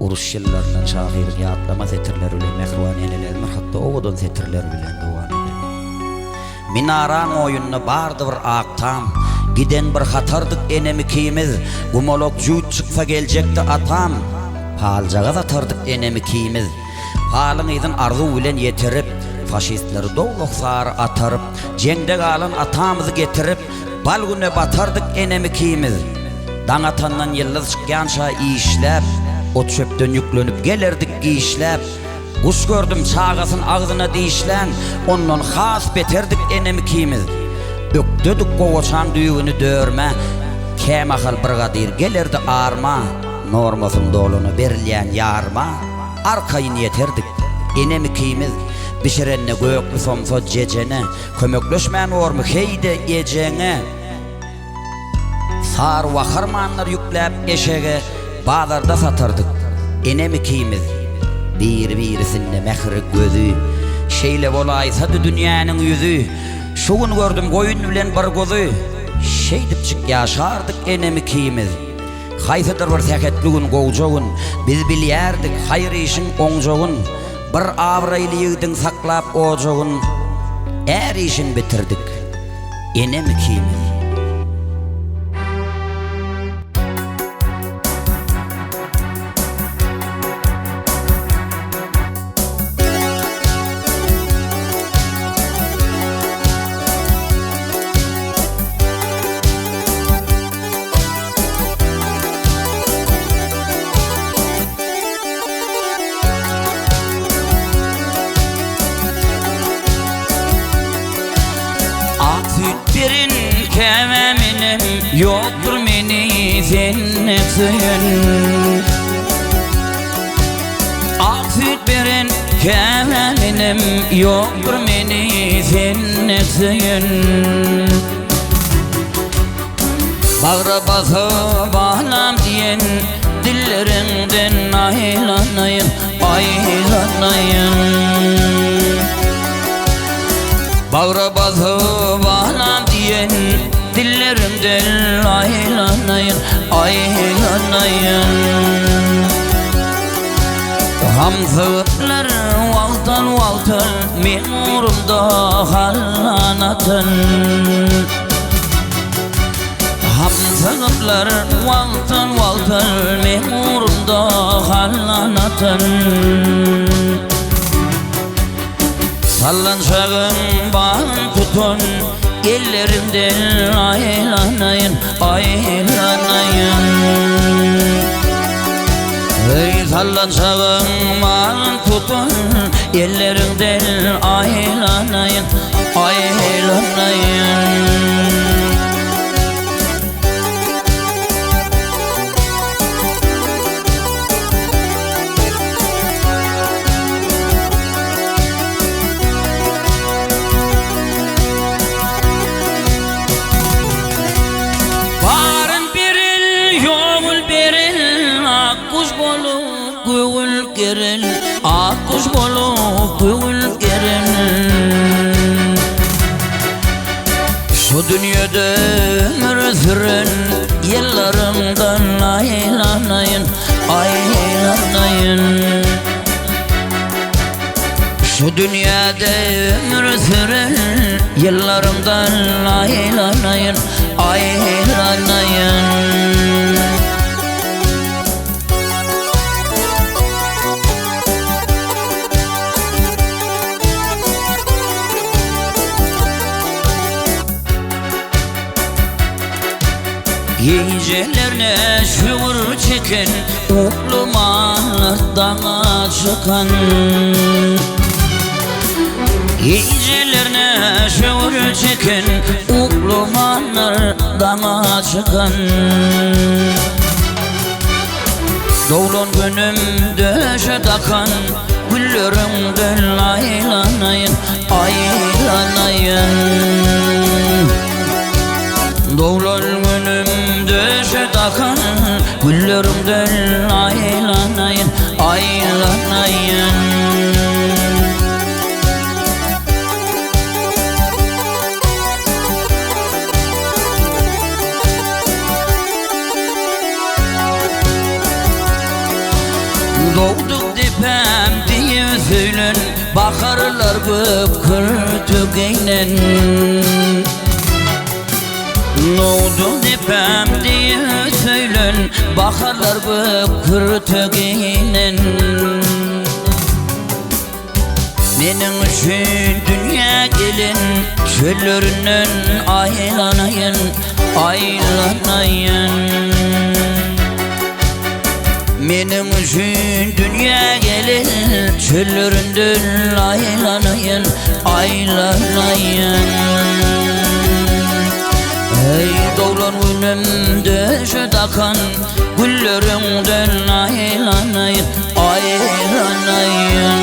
uruş yıllarından şahirin yatlama setirler ile mehruaniyelerine hatta oğudun setirler bilen devam eder. Minaran oyununa bardı bir aktam, giden bir hatardık enemikimiz, gumolok jüt çıksa gelecekti atam, palcağa atardık enemikimiz, palın izin arzu bilen yetirip, faşistleri doğluqsar atarıp, jengde kalan atamızı getirip, balgüne batardık enemikimiz. Dağatandan yıldız çıkyanşa işlep, o çöpten yüklenip gelirdik giyişlep. Kuş gördüm çağasın ağzına deyişlen, ondan has beterdik enemikimiz. Öktüdük kovaçan düğünü dörme, kemakal brigadir gelirdi arma, normasın dolunu berleyen yarma, arkayın yeterdik enemikimiz. Bişirenne göklü somsa cecene, kömöklöşmen ormu heyde yecene. Sar vakarmanlar yüklep eşeğe, bağlarda satardık enemikimiz. Bir-birisinde mehri gözü, şeyle olaysadı dünyanın yüzü. Şuun gördüm koyun bilen bir gözü, şey dipçik yaşardık enemikimiz. Haysadır bir seketliğin kovcoğun, biz bilyerdik hayır işin oncoğun. Bir avraylıyıydın saklap oğcoğun, er işin bitirdik enemikimiz. Birin kememinim yoktur meni cennetin. Aksüt birin kememinim yoktur meni cennetin. Bağra basıp ağlam diyen dillerinden aylanayın, aylanayın. Bağra basıp ağlam diyen dillerimden aylanayın, aylanayın. Hamzıtlar valtal valtal memurumda hallanatın. Hamzıtlar valtal valtal memurumda hallanatın. Sallanşağın bağın tutun, ellerimden aylanayın, aylanayın. Ey sallanşağın bağın tutun, ellerimden aylanayın, aylanayın. Akkuş bolup gül gerin. Şu dünyada ömür süren yıllarımdan aylanayın, aylanayın. Şu dünyada ömür süren yıllarımdan aylanayın, aylanayın. Gecelerine şuur çeken uklumanlardan çıkan. Gecelerine şuur çeken uklumanlardan çıkan. Doğulan günüm döşe takan güllerimden aylanayın, aylanayın. Doğulan günüm döşe takan güllerimden aylanayın, aylanayın. Doğduk depem diye söylen, bakarlar kıpkırtıgeynen. Doğduk depem diye söylen, bakarlar kıpkırtıgeynen. Menin üçün dünya gelin, çöllerinden aylanayın, aylanayın. Menin üçün dünya gelin, çöllerinden aylanayın, aylanayın. Ey doğulan önümde şu takan, güllerimden aylanayın, aylanayın.